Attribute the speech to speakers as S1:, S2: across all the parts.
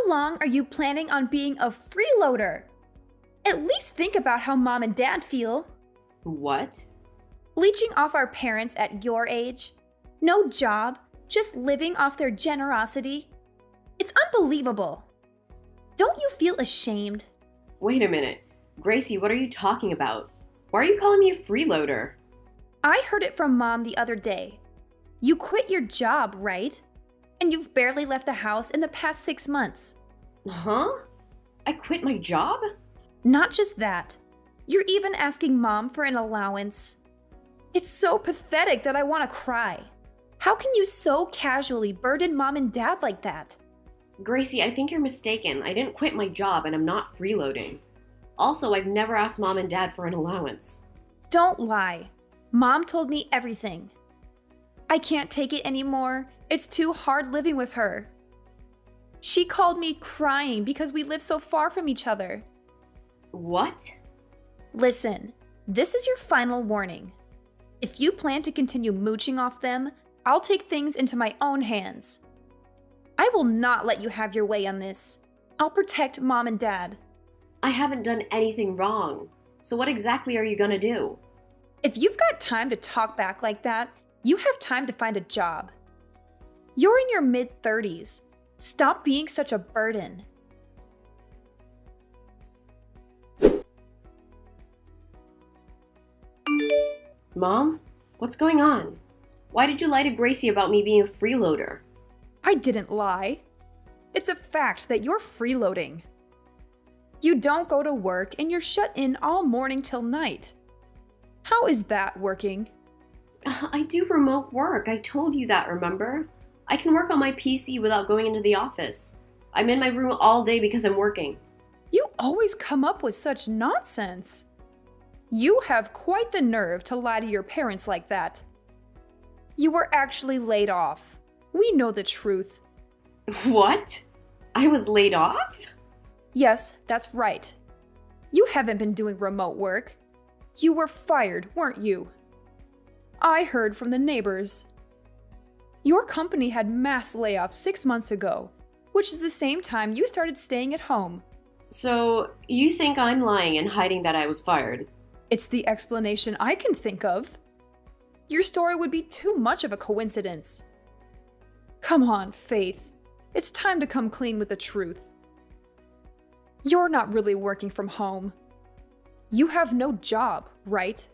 S1: long are you planning on being a freeloader? At least think about how mom and dad feel.
S2: What?
S1: Leeching off our parents at your age? No job, just living off their generosity? It's unbelievable. Don't you feel ashamed?
S2: Wait a minute. Gracie, what are you talking about? Why are you calling me a freeloader?
S1: I heard it from Mom the other day. You quit your job, right? And you've barely left the house in the past 6 months.
S2: Huh? I quit my job?
S1: Not just that. You're even asking Mom for an allowance. It's so pathetic that I want to cry. How can you so casually burden Mom and Dad like that?
S2: Gracie, I think you're mistaken. I didn't quit my job and I'm not freeloading. Also, I've never asked Mom and Dad for an allowance.
S1: Don't lie. Mom told me everything. I can't take it anymore. It's too hard living with her. She called me crying because we live so far from each other.
S2: What?
S1: Listen, this is your final warning. If you plan to continue mooching off them, I'll take things into my own hands. I will not let you have your way on this. I'll protect Mom and Dad.
S2: I haven't done anything wrong. So what exactly are you gonna do?
S1: If you've got time to talk back like that, you have time to find a job. You're in your mid-30s. Stop being such a burden.
S2: Mom? What's going on? Why did you lie to Gracie about me being a freeloader?
S1: I didn't lie. It's a fact that you're freeloading. You don't go to work and you're shut in all morning till night. How is that working?
S2: I do remote work. I told you that, remember? I can work on my PC without going into the office. I'm in my room all day because I'm working.
S1: You always come up with such nonsense. You have quite the nerve to lie to your parents like that. You were actually laid off. We know the truth.
S2: What? I was laid off?
S1: Yes, that's right. You haven't been doing remote work. You were fired, weren't you? I heard from the neighbors. Your company had mass layoffs 6 months ago, which is the same time you started staying at home.
S2: So, you think I'm lying and hiding that I was fired?
S1: It's the explanation I can think of. Your story would be too much of a coincidence. Come on, Faith. It's time to come clean with the truth. You're not really working from home. You have no job, right?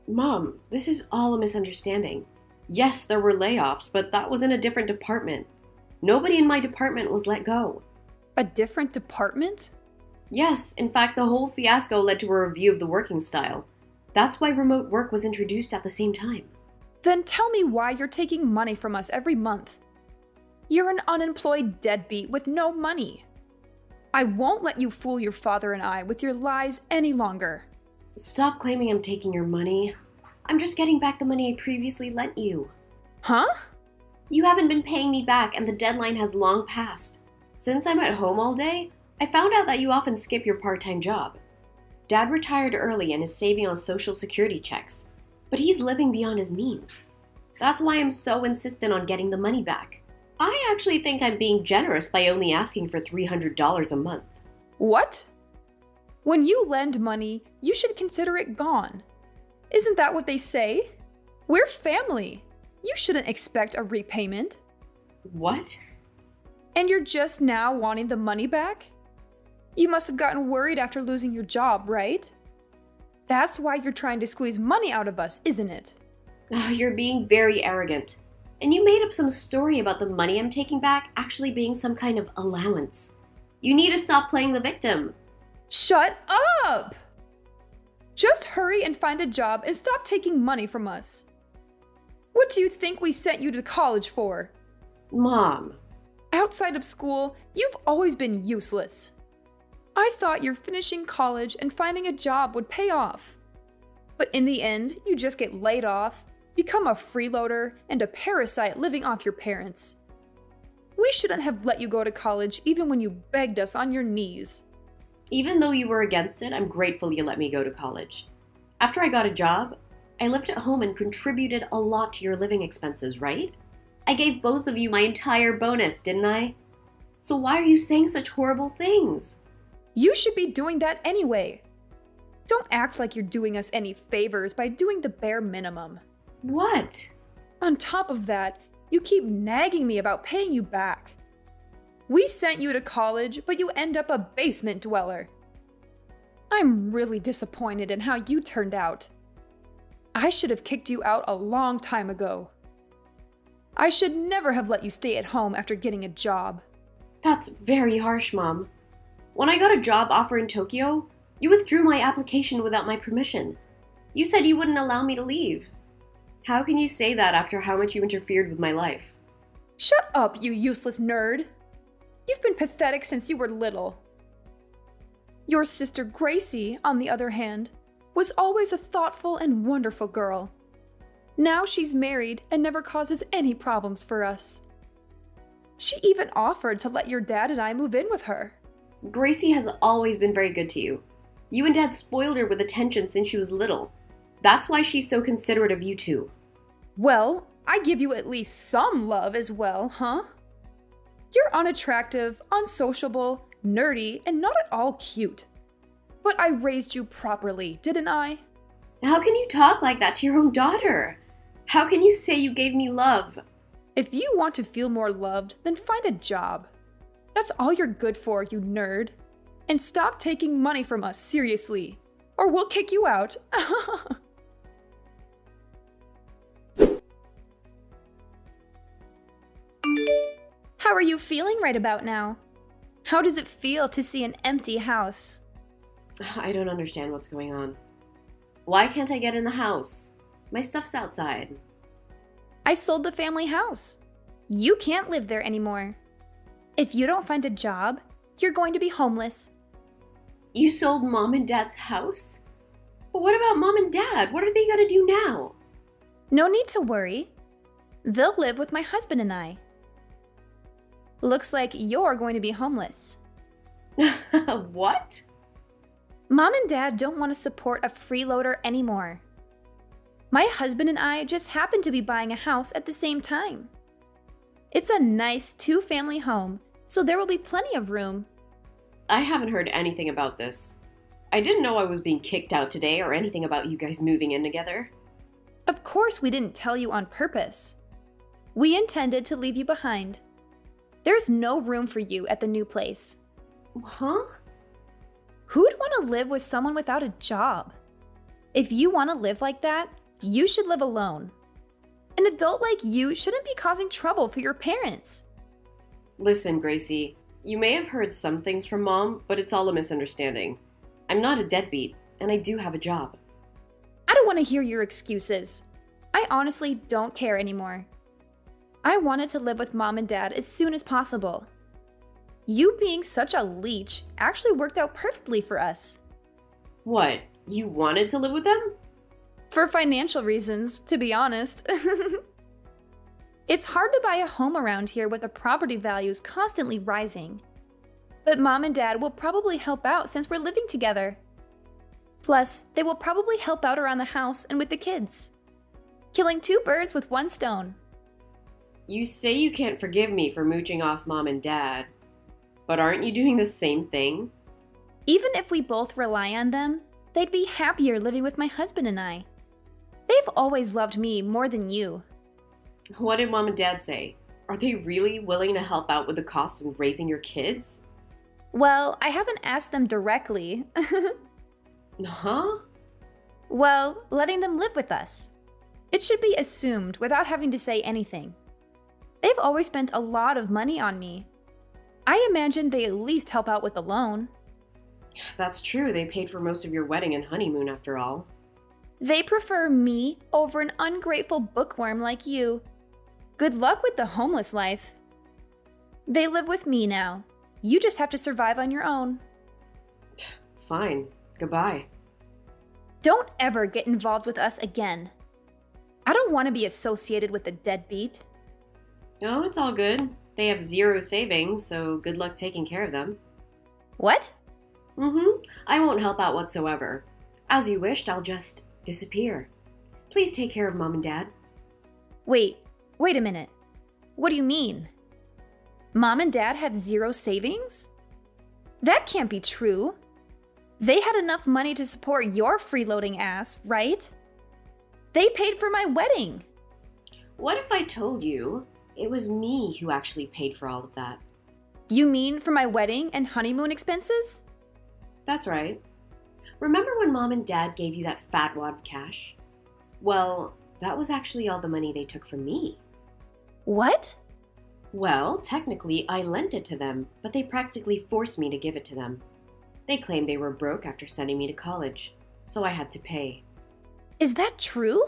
S2: Mom, this is all a misunderstanding. Yes, there were layoffs, but that was in a different department. Nobody in my department was let go.
S1: A different department?
S2: Yes, in fact, the whole fiasco led to a review of the working style. That's why remote work was introduced at the same time.
S1: Then tell me why you're taking money from us every month. You're an unemployed deadbeat with no money. I won't let you fool your father and I with your lies any longer.
S2: Stop claiming I'm taking your money. I'm just getting back the money I previously lent you.
S1: Huh?
S2: You haven't been paying me back and the deadline has long passed. Since I'm at home all day, I found out that you often skip your part-time job. Dad retired early and is saving on Social Security checks, but he's living beyond his means. That's why I'm so insistent on getting the money back. I actually think I'm being generous by only asking for $300 a month.
S1: What? When you lend money, you should consider it gone. Isn't that what they say? We're family. You shouldn't expect a repayment.
S2: What?
S1: And you're just now wanting the money back? You must have gotten worried after losing your job, right? That's why you're trying to squeeze money out of us, isn't it?
S2: You're being very arrogant. And you made up some story about the money I'm taking back actually being some kind of allowance. You need to stop playing the victim.
S1: Shut up! Just hurry and find a job and stop taking money from us. What do you think we sent you to college for?
S2: Mom.
S1: Outside of school, you've always been useless. I thought your finishing college and finding a job would pay off. But in the end, you just get laid off, become a freeloader, and a parasite living off your parents. We shouldn't have let you go to college even when you begged us on your knees.
S2: Even though you were against it, I'm grateful you let me go to college. After I got a job, I lived at home and contributed a lot to your living expenses, right? I gave both of you my entire bonus, didn't I? So why are you saying such horrible things?
S1: You should be doing that anyway. Don't act like you're doing us any favors by doing the bare minimum.
S2: What?
S1: On top of that, you keep nagging me about paying you back. We sent you to college, but you end up a basement dweller. I'm really disappointed in how you turned out. I should have kicked you out a long time ago. I should never have let you stay at home after getting a job.
S2: That's very harsh, Mom. When I got a job offer in Tokyo, you withdrew my application without my permission. You said you wouldn't allow me to leave. How can you say that after how much you interfered with my life?
S1: Shut up, you useless nerd. You've been pathetic since you were little. Your sister Gracie, on the other hand, was always a thoughtful and wonderful girl. Now she's married and never causes any problems for us. She even offered to let your dad and I move in with her.
S2: Gracie has always been very good to you. You and Dad spoiled her with attention since she was little. That's why she's so considerate of you two.
S1: Well, I give you at least some love as well, huh? You're unattractive, unsociable, nerdy, and not at all cute. But I raised you properly, didn't I?
S2: How can you talk like that to your own daughter? How can you say you gave me love?
S1: If you want to feel more loved, then find a job. That's all you're good for, you nerd. And stop taking money from us seriously, or we'll kick you out. How are you feeling right about now? How does it feel to see an empty house?
S2: I don't understand what's going on. Why can't I get in the house? My stuff's outside.
S1: I sold the family house. You can't live there anymore. If you don't find a job, you're going to be homeless.
S2: You sold Mom and Dad's house? But what about Mom and Dad? What are they gonna do now?
S1: No need to worry. They'll live with my husband and I. Looks like you're going to be homeless.
S2: What?
S1: Mom and Dad don't want to support a freeloader anymore. My husband and I just happen to be buying a house at the same time. It's a nice two-family home, so there will be plenty of room.
S2: I haven't heard anything about this. I didn't know I was being kicked out today or anything about you guys moving in together.
S1: Of course we didn't tell you on purpose. We intended to leave you behind. There's no room for you at the new place.
S2: Huh?
S1: Who'd want to live with someone without a job? If you want to live like that, you should live alone. An adult like you shouldn't be causing trouble for your parents.
S2: Listen, Gracie, you may have heard some things from Mom, but it's all a misunderstanding. I'm not a deadbeat, and I do have a job.
S1: I don't want to hear your excuses. I honestly don't care anymore. I wanted to live with Mom and Dad as soon as possible. You being such a leech actually worked out perfectly for us.
S2: What? You wanted to live with them?
S1: For financial reasons, to be honest. It's hard to buy a home around here with the property values constantly rising. But Mom and Dad will probably help out since we're living together. Plus, they will probably help out around the house and with the kids. Killing two birds with one stone.
S2: You say you can't forgive me for mooching off Mom and Dad, but aren't you doing the same thing?
S1: Even if we both rely on them, they'd be happier living with my husband and I. They've always loved me more than you.
S2: What did Mom and Dad say? Are they really willing to help out with the cost of raising your kids?
S1: Well, I haven't asked them directly.
S2: Huh?
S1: Well, letting them live with us. It should be assumed without having to say anything. They've always spent a lot of money on me. I imagine they at least help out with the loan.
S2: That's true, they paid for most of your wedding and honeymoon after all.
S1: They prefer me over an ungrateful bookworm like you. Good luck with the homeless life. They live with me now. You just have to survive on your own.
S2: Fine. Goodbye.
S1: Don't ever get involved with us again. I don't want to be associated with the deadbeat.
S2: No, it's all good. They have zero savings, so good luck taking care of them.
S1: What?
S2: I won't help out whatsoever. As you wished, I'll just disappear. Please take care of Mom and Dad.
S1: Wait a minute. What do you mean? Mom and Dad have zero savings? That can't be true. They had enough money to support your freeloading ass, right? They paid for my wedding.
S2: What if I told you it was me who actually paid for all of that?
S1: You mean for my wedding and honeymoon expenses?
S2: That's right. Remember when Mom and Dad gave you that fat wad of cash? Well, that was actually all the money they took from me.
S1: What?
S2: Well, technically, I lent it to them, but they practically forced me to give it to them. They claimed they were broke after sending me to college, so I had to pay.
S1: Is that true?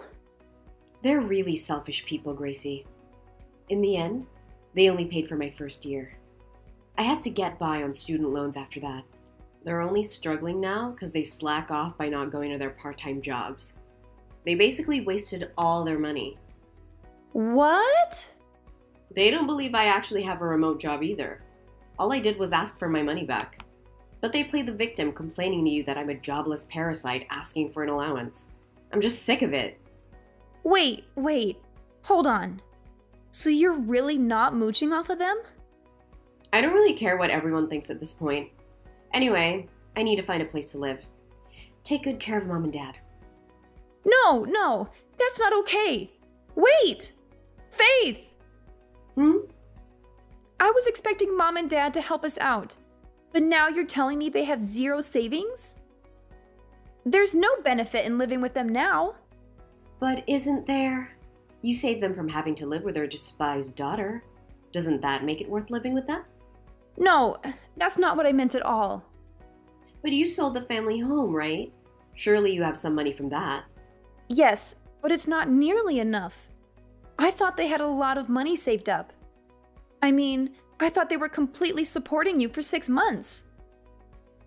S2: They're really selfish people, Gracie. In the end, they only paid for my first year. I had to get by on student loans after that. They're only struggling now because they slack off by not going to their part-time jobs. They basically wasted all their money.
S1: What?
S2: They don't believe I actually have a remote job either. All I did was ask for my money back. But they play the victim, complaining to you that I'm a jobless parasite asking for an allowance. I'm just sick of it.
S1: Wait. Hold on. So you're really not mooching off of them?
S2: I don't really care what everyone thinks at this point. Anyway, I need to find a place to live. Take good care of Mom and Dad.
S1: No, that's not okay. Wait! Faith! I was expecting Mom and Dad to help us out, but now you're telling me they have zero savings? There's no benefit in living with them now.
S2: But isn't there? You saved them from having to live with their despised daughter. Doesn't that make it worth living with them?
S1: No, that's not what I meant at all.
S2: But you sold the family home, right? Surely you have some money from that.
S1: Yes, but it's not nearly enough. I thought they had a lot of money saved up. I mean, I thought they were completely supporting you for 6 months.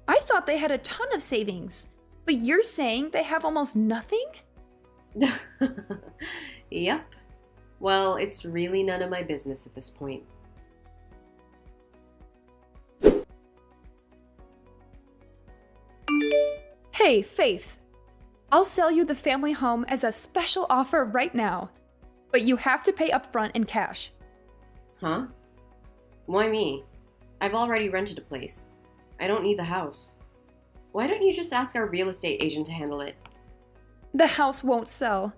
S1: I thought they had a ton of savings, but you're saying they have almost nothing?
S2: Yep. Well, it's really none of my business at this point.
S1: Hey, Faith. I'll sell you the family home as a special offer right now, but you have to pay upfront in cash.
S2: Huh? Why me? I've already rented a place. I don't need the house. Why don't you just ask our real estate agent to handle it?
S1: The house won't sell.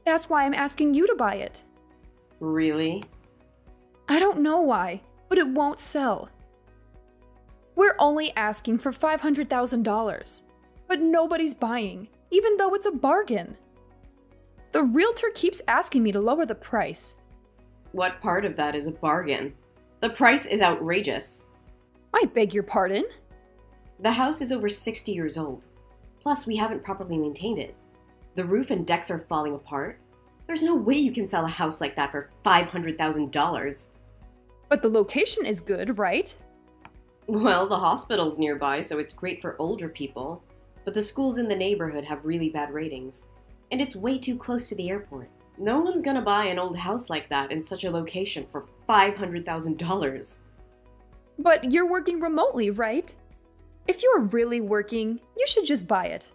S1: That's why I'm asking you to buy it.
S2: Really?
S1: I don't know why, but it won't sell. We're only asking for $500,000, but nobody's buying, even though it's a bargain. The realtor keeps asking me to lower the price.
S2: What part of that is a bargain? The price is outrageous.
S1: I beg your pardon?
S2: The house is over 60 years old. Plus, we haven't properly maintained it. The roof and decks are falling apart. There's no way you can sell a house like that for $500,000.
S1: But the location is good, right?
S2: Well, the hospital's nearby, so it's great for older people. But the schools in the neighborhood have really bad ratings. And it's way too close to the airport. No one's gonna buy an old house like that in such a location for $500,000.
S1: But you're working remotely, right? If you are really working, you should just buy it.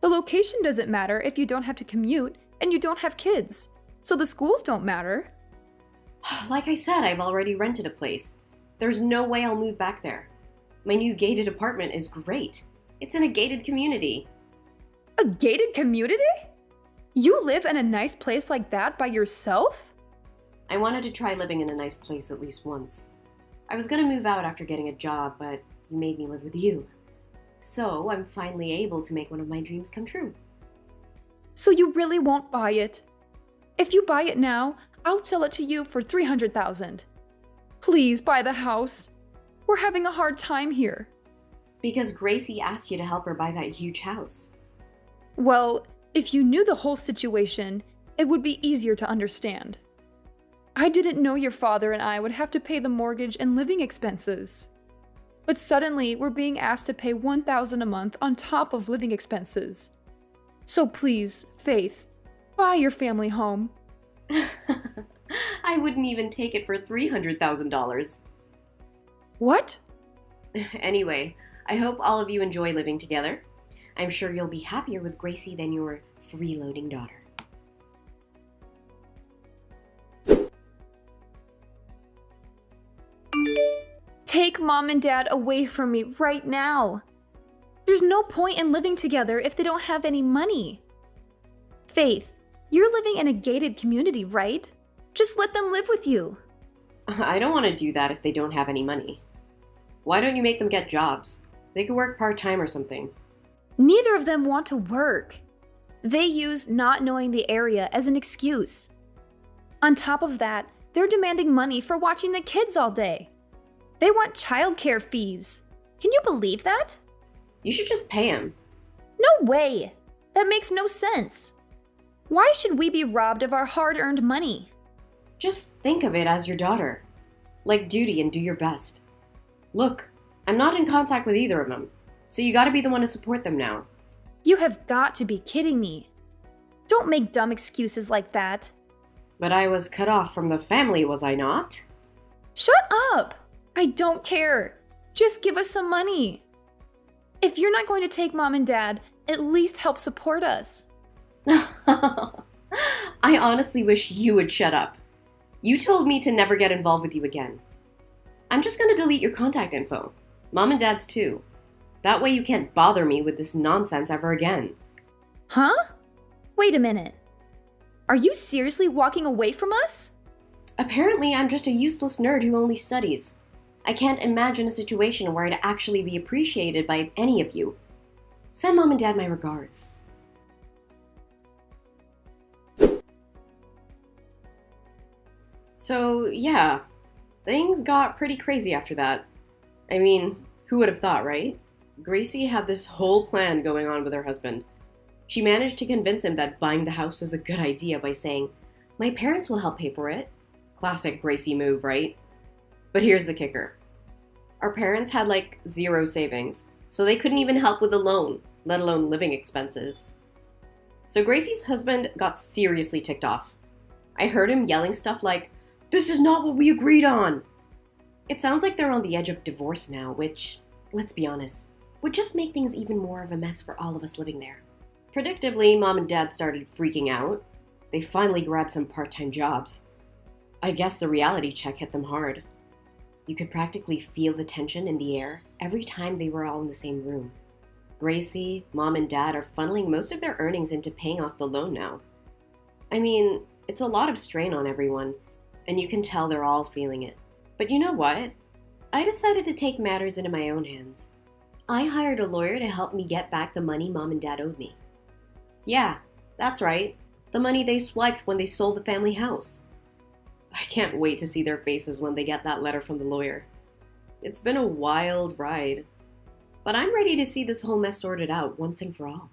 S1: The location doesn't matter if you don't have to commute and you don't have kids, so the schools don't matter.
S2: Like I said, I've already rented a place. There's no way I'll move back there. My new gated apartment is great. It's in a gated community.
S1: A gated community? You live in a nice place like that by yourself?
S2: I wanted to try living in a nice place at least once. I was gonna move out after getting a job, but you made me live with you. So I'm finally able to make one of my dreams come true.
S1: So you really won't buy it? If you buy it now, I'll sell it to you for $300,000. Please buy the house. We're having a hard time here.
S2: Because Gracie asked you to help her buy that huge house.
S1: Well, if you knew the whole situation, it would be easier to understand. I didn't know your father and I would have to pay the mortgage and living expenses. But suddenly, we're being asked to pay $1,000 a month on top of living expenses. So please, Faith, buy your family home.
S2: I wouldn't even take it for $300,000.
S1: What?
S2: Anyway, I hope all of you enjoy living together. I'm sure you'll be happier with Gracie than your freeloading daughter.
S1: Take Mom and Dad away from me right now. There's no point in living together if they don't have any money. Faith, you're living in a gated community, right? Just let them live with you.
S2: I don't want to do that if they don't have any money. Why don't you make them get jobs? They could work part-time or something.
S1: Neither of them want to work. They use not knowing the area as an excuse. On top of that, they're demanding money for watching the kids all day. They want childcare fees. Can you believe that?
S2: You should just pay them.
S1: No way! That makes no sense. Why should we be robbed of our hard-earned money?
S2: Just think of it as your daughter. Like duty and do your best. Look, I'm not in contact with either of them, so you gotta be the one to support them now.
S1: You have got to be kidding me. Don't make dumb excuses like that.
S2: But I was cut off from the family, was I not?
S1: Shut up! I don't care. Just give us some money. If you're not going to take Mom and Dad, at least help support us.
S2: I honestly wish you would shut up. You told me to never get involved with you again. I'm just gonna delete your contact info. Mom and Dad's too. That way you can't bother me with this nonsense ever again.
S1: Huh? Wait a minute. Are you seriously walking away from us?
S2: Apparently, I'm just a useless nerd who only studies. I can't imagine a situation where I'd actually be appreciated by any of you. Send Mom and Dad my regards. So, yeah, things got pretty crazy after that. I mean, who would have thought, right? Gracie had this whole plan going on with her husband. She managed to convince him that buying the house was a good idea by saying, "My parents will help pay for it." Classic Gracie move, right? But here's the kicker. Our parents had like zero savings, so they couldn't even help with the loan, let alone living expenses. So Gracie's husband got seriously ticked off. I heard him yelling stuff like, "This is not what we agreed on!" It sounds like they're on the edge of divorce now, which, let's be honest, would just make things even more of a mess for all of us living there. Predictably, Mom and Dad started freaking out. They finally grabbed some part-time jobs. I guess the reality check hit them hard. You could practically feel the tension in the air every time they were all in the same room. Gracie, Mom, and Dad are funneling most of their earnings into paying off the loan now. I mean, it's a lot of strain on everyone, and you can tell they're all feeling it. But you know what? I decided to take matters into my own hands. I hired a lawyer to help me get back the money Mom and Dad owed me. Yeah, that's right. The money they swiped when they sold the family house. I can't wait to see their faces when they get that letter from the lawyer. It's been a wild ride, but I'm ready to see this whole mess sorted out once and for all.